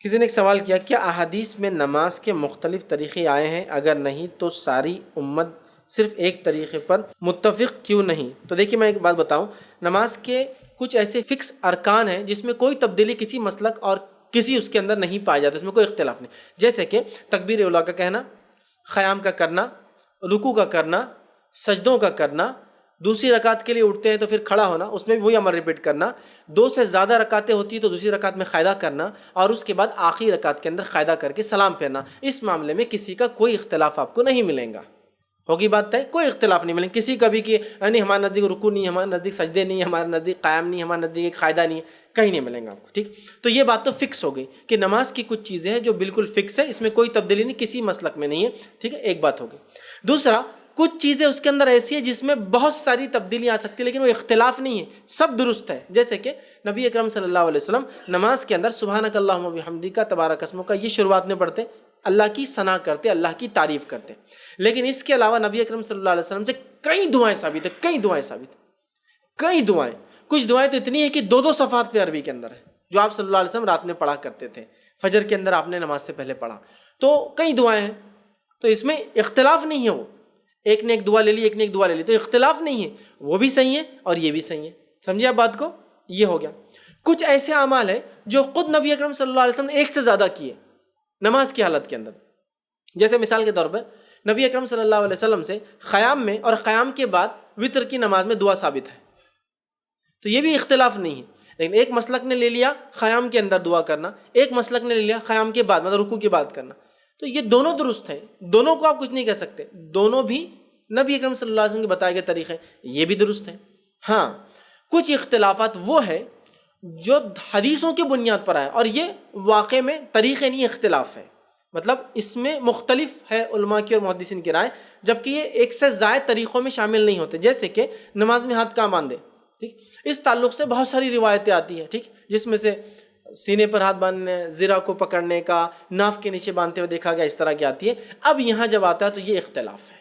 کسی نے ایک سوال کیا، کیا احادیث میں نماز کے مختلف طریقے آئے ہیں؟ اگر نہیں تو ساری امت صرف ایک طریقے پر متفق کیوں نہیں؟ تو دیکھیے میں ایک بات بتاؤں، نماز کے کچھ ایسے فکس ارکان ہیں جس میں کوئی تبدیلی کسی مسلک اور کسی اس کے اندر نہیں پایا جاتا، اس میں کوئی اختلاف نہیں. جیسے کہ تکبیر اولیٰ کا کہنا، قیام کا کرنا، رکوع کا کرنا، سجدوں کا کرنا، دوسری رکعت کے لیے اٹھتے ہیں تو پھر کھڑا ہونا، اس میں بھی وہی عمل ریپیٹ کرنا، 2 سے زیادہ رکعتیں ہوتی ہیں تو دوسری رکعت میں قاعدہ کرنا، اور اس کے بعد آخری رکعت کے اندر قاعدہ کر کے سلام پھیرنا. اس معاملے میں کسی کا کوئی اختلاف آپ کو نہیں ملے گا. ہوگی بات ہے، کوئی اختلاف نہیں ملے گا کسی کا بھی کہ نہیں ہمارے نزدیک رکوع نہیں، ہمارے نزدیک سجدے نہیں، ہمارے نزدیک قیام نہیں، ہمارے نزدیک قاعدہ نہیں، کہیں نہیں ملیں گا آپ کو. ٹھیک، تو یہ بات تو فکس ہو گئی کہ نماز کی کچھ چیزیں ہیں جو بالکل فکس ہے، اس میں کوئی تبدیلی نہیں، کسی مسلک میں نہیں ہے. ٹھیک ہے، ایک بات ہوگی. دوسرا، کچھ چیزیں اس کے اندر ایسی ہیں جس میں بہت ساری تبدیلیاں آ سکتی ہیں لیکن وہ اختلاف نہیں ہے، سب درست ہے. جیسے کہ نبی اکرم صلی اللہ علیہ وسلم نماز کے اندر سبحانک اللہم و بحمدک تبارک اسمک یہ شروعات میں پڑھتے، اللہ کی ثنا کرتے، اللہ کی تعریف کرتے. لیکن اس کے علاوہ نبی اکرم صلی اللہ علیہ وسلم سے کئی دعائیں ثابت ہیں، کئی دعائیں. کچھ دعائیں تو اتنی ہیں کہ 2 صفحات پہ عربی کے اندر ہے جو آپ صلی اللہ علیہ وسلم رات میں پڑھا کرتے تھے، فجر کے اندر آپ نے نماز سے پہلے پڑھا. تو کئی دعائیں ہیں، تو اس میں اختلاف نہیں ہے. وہ ایک نے ایک دعا لے لی، ایک نے ایک دعا لے لی، تو اختلاف نہیں ہے، وہ بھی صحیح ہے اور یہ بھی صحیح ہے. سمجھے آپ بات کو؟ یہ ہو گیا. کچھ ایسے اعمال ہیں جو خود نبی اکرم صلی اللہ علیہ وسلم نے ایک سے زیادہ کیے نماز کی حالت کے اندر. جیسے مثال کے طور پر نبی اکرم صلی اللہ علیہ وسلم سے قیام میں اور قیام کے بعد وطر کی نماز میں دعا ثابت ہے، تو یہ بھی اختلاف نہیں ہے. لیکن ایک مسلک نے لے لیا قیام کے اندر دعا کرنا، ایک مسلک نے لے لیا قیام کے بعد مطلب رکوع کے بعد کرنا. تو یہ دونوں درست ہیں، دونوں کو آپ کچھ نہیں کہہ سکتے، دونوں بھی نبی اکرم صلی اللہ علیہ وسلم کے بتائے گئے طریقے، یہ بھی درست ہیں. ہاں، کچھ اختلافات وہ ہے جو حدیثوں کی بنیاد پر آئے، اور یہ واقع میں طریقے نہیں، اختلاف ہے. مطلب اس میں مختلف ہے علماء کی اور محدثین کی رائے، جبکہ یہ ایک سے زائد طریقوں میں شامل نہیں ہوتے. جیسے کہ نماز میں ہاتھ کہاں باندھے، ٹھیک، اس تعلق سے بہت ساری روایتیں آتی ہیں، ٹھیک، جس میں سے سینے پر ہاتھ باندھنے، زرہ کو پکڑنے کا، ناف کے نیچے باندھتے ہوئے دیکھا گیا، اس طرح کی آتی ہے. اب یہاں جب آتا ہے تو یہ اختلاف ہے.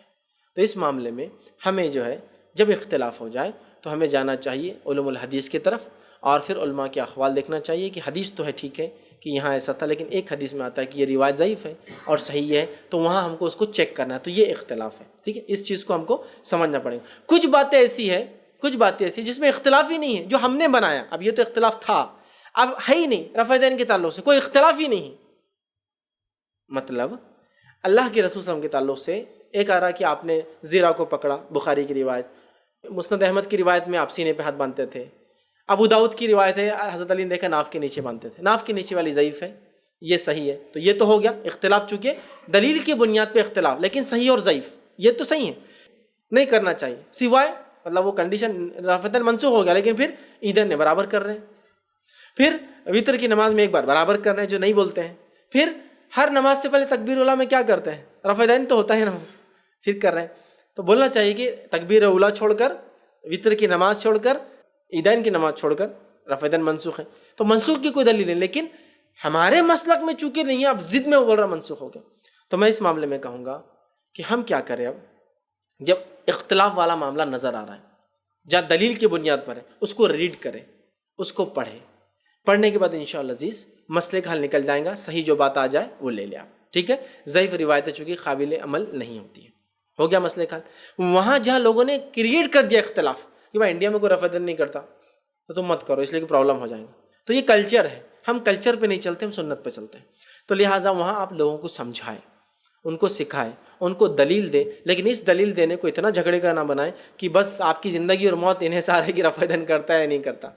تو اس معاملے میں ہمیں جو ہے جب اختلاف ہو جائے تو ہمیں جانا چاہیے علوم الحدیث کی طرف، اور پھر علماء کے اقوال دیکھنا چاہیے کہ حدیث تو ہے ٹھیک ہے کہ یہاں ایسا تھا، لیکن ایک حدیث میں آتا ہے کہ یہ روایت ضعیف ہے اور صحیح ہے، تو وہاں ہم کو اس کو چیک کرنا ہے. تو یہ اختلاف ہے. ٹھیک ہے، اس چیز کو ہم کو سمجھنا پڑے گا. کچھ باتیں ایسی جس میں اختلاف ہی نہیں ہے، جو ہم نے بنایا. اب یہ تو اختلاف تھا، اب ہے ہی نہیں، رفع دین کے تعلق سے کوئی اختلاف ہی نہیں. مطلب اللہ کے رسول صلی اللہ علیہ وسلم کے تعلق سے ایک آ رہا کہ آپ نے زیرہ کو پکڑا، بخاری کی روایت. مسند احمد کی روایت میں آپ سینے پہ ہاتھ باندھتے تھے. ابو داؤد کی روایت ہے حضرت علی نے دیکھا ناف کے نیچے باندھتے تھے. ناف کے نیچے والی ضعیف ہے، یہ صحیح ہے. تو یہ تو ہو گیا اختلاف، چونکہ دلیل کی بنیاد پہ اختلاف، لیکن صحیح اور ضعیف یہ تو صحیح ہے، نہیں کرنا چاہیے. سوائے مطلب وہ کنڈیشن رفع منسوخ ہو گیا، لیکن پھر عیدین نے برابر کر رہے ہیں، پھر وطر کی نماز میں ایک بار برابر کر رہے ہیں جو نہیں بولتے ہیں، پھر ہر نماز سے پہلے تکبیر اولیٰ میں کیا کرتے ہیں، رفع دین تو ہوتا ہے نا، پھر کر رہے ہیں. تو بولنا چاہیے کہ تکبیر اولیٰ چھوڑ کر، وطر کی نماز چھوڑ کر، عیدین کی نماز چھوڑ کر رفع دین منسوخ ہے. تو منسوخ کی کوئی دلیل نہیں، لیکن ہمارے مسلک میں چونکہ نہیں ہے، اب ضد میں بول رہا منسوخ ہو گیا. تو میں اس معاملے میں کہوں گا کہ ہم کیا کریں. اب جب اختلاف والا معاملہ نظر آ رہا ہے جہاں دلیل کی بنیاد پر ہے، اس کو ریڈ کریں، اس کو پڑھیں. پڑھنے کے بعد انشاءاللہ عزیز مسئلے کا حل نکل جائے گا. صحیح جو بات آ جائے وہ لے لیں آپ، ٹھیک ہے. ضعیف روایتیں چونکہ قابل عمل نہیں ہوتی ہیں. ہو گیا مسئلے کا حل. وہاں جہاں لوگوں نے کریٹ کر دیا اختلاف کہ بھائی انڈیا میں کوئی رفع دین نہیں کرتا تو تم مت کرو اس لیے کہ پرابلم ہو جائے گا، تو یہ کلچر ہے. ہم کلچر پہ نہیں چلتے، ہم سنت پہ چلتے ہیں. تو لہٰذا وہاں آپ لوگوں کو سمجھائیں، ان کو سکھائیں، ان کو دلیل دیں، لیکن اس دلیل دینے کو اتنا جھگڑے کا نہ بنائیں کہ بس آپ کی زندگی اور موت انحصار ہے کہ رفع دین کرتا ہے یا نہیں کرتا.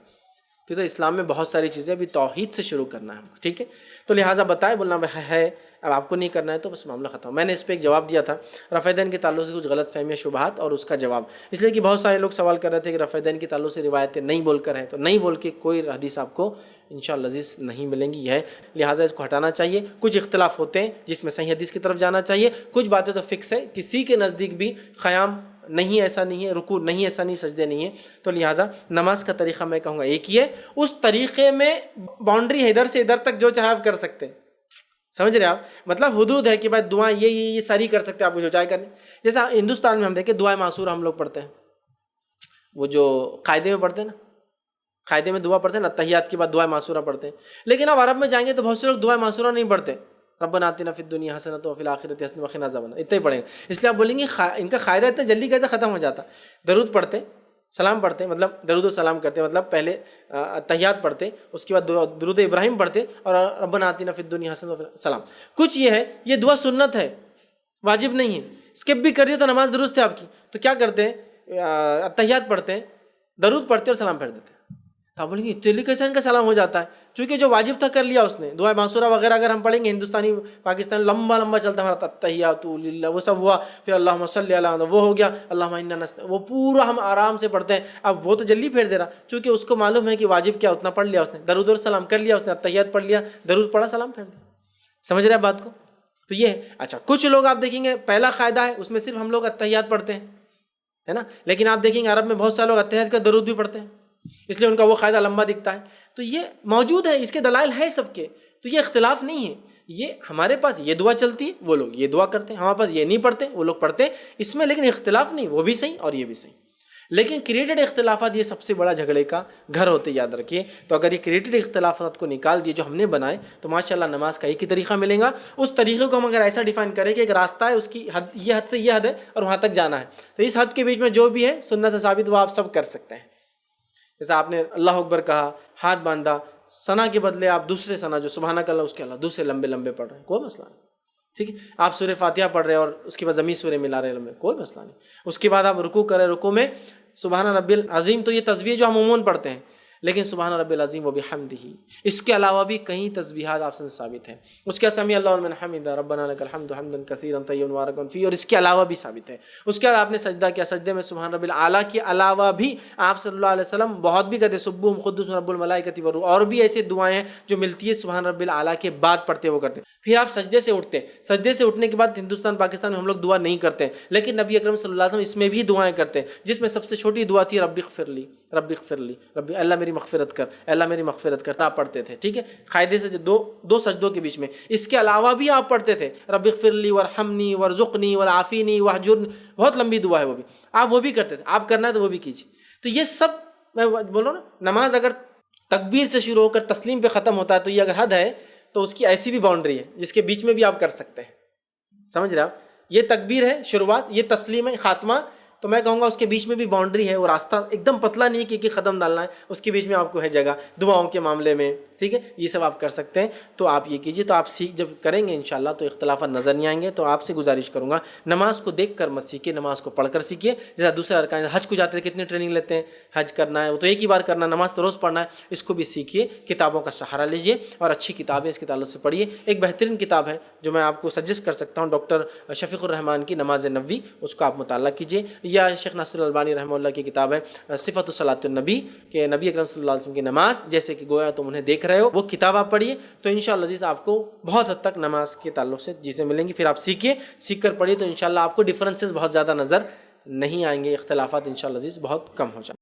کیونکہ اسلام میں بہت ساری چیزیں ابھی توحید سے شروع کرنا ہے ہم کو، ٹھیک ہے. تو لہٰذا بتائے بولنا ہے، اب آپ کو نہیں کرنا ہے تو بس معاملہ ختم. میں نے اس پہ ایک جواب دیا تھا رفع دین کے تعلق سے کچھ غلط فہمیاں شبہات اور اس کا جواب، اس لیے کہ بہت سارے لوگ سوال کر رہے تھے کہ رفع دین کے تعلق سے روایتیں نہیں بول کر ہیں، تو نہیں بول کے کوئی حدیث آپ کو انشاءاللہ عزیز نہیں ملیں گی. یہ ہے، لہٰذا اس کو ہٹانا چاہیے. کچھ اختلاف ہوتے ہیں جس میں صحیح حدیث کی طرف جانا چاہیے، کچھ باتیں تو فکس ہے. کسی کے نزدیک بھی قیام نہیں ایسا نہیں ہے، رکوع نہیں ایسا نہیں، سجدے نہیں ہے. تو لہٰذا نماز کا طریقہ میں کہوں گا ایک ہی ہے. اس طریقے میں باؤنڈری ہے، ادھر سے ادھر تک جو چاہے آپ کر سکتے ہیں. سمجھ رہے آپ؟ مطلب حدود ہے کہ بھائی دعائیں یہ ساری کر سکتے ہیں آپ کو جو چاہے کرنے. جیسا ہندوستان میں ہم دیکھیں دعائیں معصورہ ہم لوگ پڑھتے ہیں، وہ جو قاعدے میں پڑھتے ہیں نا، قاعدے میں دعا پڑھتے ہیں نا، تحیات کے بعد دعائے معصورہ پڑھتے ہیں، لیکن اب عرب میں جائیں گے تو بہت سے لوگ دعائے معصورہ نہیں پڑھتے، ربنا آتنا فی الدنیا حسنۃ وفی الآخرۃ حسنۃ وقنا عذاب النار، اتنے ہی پڑھیں گے۔ اس لیے آپ بولیں گے ان کا قاعدہ اتنا جلدی کیسے ختم ہو جاتا؟ درود پڑھتے، سلام پڑھتے، مطلب درود و سلام کرتے، مطلب پہلے تحیات پڑھتے، اس کے بعد درود ابراہیم پڑھتے اور ربنا آتنا فی الدنیا حسنۃ وفی سلام۔ کچھ یہ ہے، یہ دعا سنت ہے، واجب نہیں ہے، اسکپ بھی کر دیے تو نماز درست ہے آپ کی۔ تو کیا کرتے ہیں، تحیات پڑھتے ہیں، درود پڑھتے اور سلام پھیر دیتے ہیں۔ آپ بولیں گے اتنے کیسے ان کا سلام ہو جاتا ہے؟ چونکہ جو واجب تھا کر لیا اس نے۔ دعائے معصورہ وغیرہ اگر ہم پڑھیں گے ہندوستانی پاکستانی لمبا لمبا چلتا ہے ہمارا تحیات للہ، وہ سب ہوا، پھر اللہم صلی علی محمد وہ ہو گیا، اللہم انا نستعین، وہ پورا ہم آرام سے پڑھتے ہیں۔ اب وہ تو جلدی پھیر دے رہا، چونکہ اس کو معلوم ہے کہ واجب کیا اتنا پڑھ لیا اس نے، درود اور سلام کر لیا اس نے، تحیات پڑھ لیا، درود پڑھا، سلام پھیر دیا۔ سمجھ رہے ہیں بات کو؟ تو یہ ہے۔ اچھا، کچھ لوگ آپ دیکھیں گے پہلا قاعدہ ہے اس میں صرف ہم لوگ التحیات پڑھتے ہیں، ہے نا، لیکن آپ دیکھیں گے عرب میں بہت سارے لوگ التحیات کا درود بھی پڑھتے ہیں، اس لیے ان کا وہ قاعدہ لمبا دکھتا ہے۔ تو یہ موجود ہے، اس کے دلائل ہے سب کے، تو یہ اختلاف نہیں ہے۔ یہ ہمارے پاس یہ دعا چلتی ہے، وہ لوگ یہ دعا کرتے ہیں، ہمارے پاس یہ نہیں پڑھتے، وہ لوگ پڑھتے ہیں، اس میں لیکن اختلاف نہیں، وہ بھی صحیح اور یہ بھی صحیح۔ لیکن کریٹڈ اختلافات یہ سب سے بڑا جھگڑے کا گھر ہوتے، یاد رکھیے۔ تو اگر یہ کریٹڈ اختلافات کو نکال دیے جو ہم نے بنائے تو ماشاءاللہ نماز کا ایک ہی طریقہ ملے گا۔ اس طریقے کو ہم اگر ایسا ڈیفائن کریں کہ ایک راستہ ہے، اس کی حد، یہ حد سے یہ حد ہے اور وہاں تک جانا ہے، تو اس حد کے بیچ میں جو بھی ہے سنت سے ثابت وہ آپ سب کر سکتے ہیں۔ جیسے آپ نے اللہ اکبر کہا، ہاتھ باندھا، ثنا کے بدلے آپ دوسرے ثنا جو سبحانک اللہ اس کے اللہ دوسرے لمبے لمبے پڑھ رہے ہیں، کوئی مسئلہ نہیں، ٹھیک ہے۔ آپ سورہ فاتحہ پڑھ رہے ہیں اور اس کے بعد ضمیر سورہ ملا رہے ہیں لمبے، کوئی مسئلہ نہیں۔ اس کے بعد آپ رکوع کریں، رکوع میں سبحان ربی العظیم، تو یہ تسبیح جو ہم عموماً پڑھتے ہیں، لیکن سبحان ربی العظیم و بحمدہ، اس کے علاوہ بھی کئی تسبیحات آپ سے ثابت ہیں۔ اس کے سمیع اللہ لمن حمدہ، ربنا لک الحمد حمدا کثیرا طیبا مبارکا فیہ، اور اس کے علاوہ بھی ثابت ہے۔ اس کے بعد آپ نے سجدہ کیا، سجدے میں سبحان ربی الاعلیٰ کے علاوہ بھی آپ صلی اللہ علیہ وسلم بہت بھی کہتے ہیں سبوح قدوس رب الملائکۃ والروح، اور بھی ایسے دعائیں ہیں جو ملتی ہے سبحان ربی الاعلیٰ کے بعد پڑھتے وہ کرتے ہیں۔ پھر آپ سجدے سے اٹھتے ہیں، سجدے سے اٹھنے کے بعد ہندوستان پاکستان میں ہم لوگ دعا نہیں کرتے ہیں، لیکن نبی اکرم صلی اللہ علیہ وسلم اس میں بھی دعائیں کرتے ہیں، جس میں سب سے چھوٹی دعا تھی رب اغفر لی، رب اغفر لی، رب اللہ میری مغفرت کر، اللہ میری مغفرت کر، آپ پڑھتے تھے، ٹھیک ہے، قاعدے سے دو سجدوں کے بیچ میں۔ اس کے علاوہ بھی آپ پڑھتے تھے رب اغفر لی وارحمنی وارزقنی والعافینی واہجرنی، بہت لمبی دعا ہے وہ بھی، آپ وہ بھی کرتے تھے، آپ کرنا ہے تو وہ بھی کیجیے۔ تو یہ سب میں بولو نا، نماز اگر تکبیر سے شروع ہو کر تسلیم پہ ختم ہوتا ہے تو یہ اگر حد ہے تو اس کی ایسی بھی باؤنڈری ہے جس کے بیچ میں بھی آپ کر سکتے ہیں، سمجھ رہے آپ؟ یہ تکبیر ہے شروعات، یہ تسلیم ہے خاتمہ، تو میں کہوں گا اس کے بیچ میں بھی باؤنڈری ہے، وہ راستہ ایک دم پتلا نہیں ہے کہ قدم ڈالنا ہے، اس کے بیچ میں آپ کو ہے جگہ دعاؤں کے معاملے میں، ٹھیک ہے، یہ سب آپ کر سکتے ہیں۔ تو آپ یہ کیجیے، تو آپ جب کریں گے انشاءاللہ تو اختلافات نظر نہیں آئیں گے۔ تو آپ سے گزارش کروں گا نماز کو دیکھ کر مت سیکھیے، نماز کو پڑھ کر سیکھیے۔ جیسا دوسرے ارکان، حج کو جاتے ہیں کتنی ٹریننگ لیتے ہیں، حج کرنا ہے وہ تو ایک ہی بار کرنا، نماز تو روز پڑھنا ہے، اس کو بھی سیکھیے، کتابوں کا سہارا لیجیے اور اچھی کتابیں اس کے تعلق سے پڑھیے۔ ایک بہترین کتاب ہے جو میں آپ کو سجیسٹ کر سکتا ہوں، ڈاکٹر شفیق الرحمان کی نماز نبوی، اس کو آپ مطالعہ کیجیے، یا شیخ ناصر البانی رحمہ اللہ کی کتاب ہے صفۃ صلاۃ النبی، کہ نبی اکرم صلی اللہ علیہ وسلم کی نماز جیسے کہ گویا تم انہیں دیکھ رہے ہو، وہ کتاب آپ پڑھیے تو انشاءاللہ عزیز آپ کو بہت حد تک نماز کے تعلق سے چیزیں ملیں گی۔ پھر آپ سیکھیے، سیکھ کر پڑھیے تو انشاءاللہ آپ کو ڈفرینسز بہت زیادہ نظر نہیں آئیں گے، اختلافات انشاءاللہ عزیز بہت کم ہو جائیں۔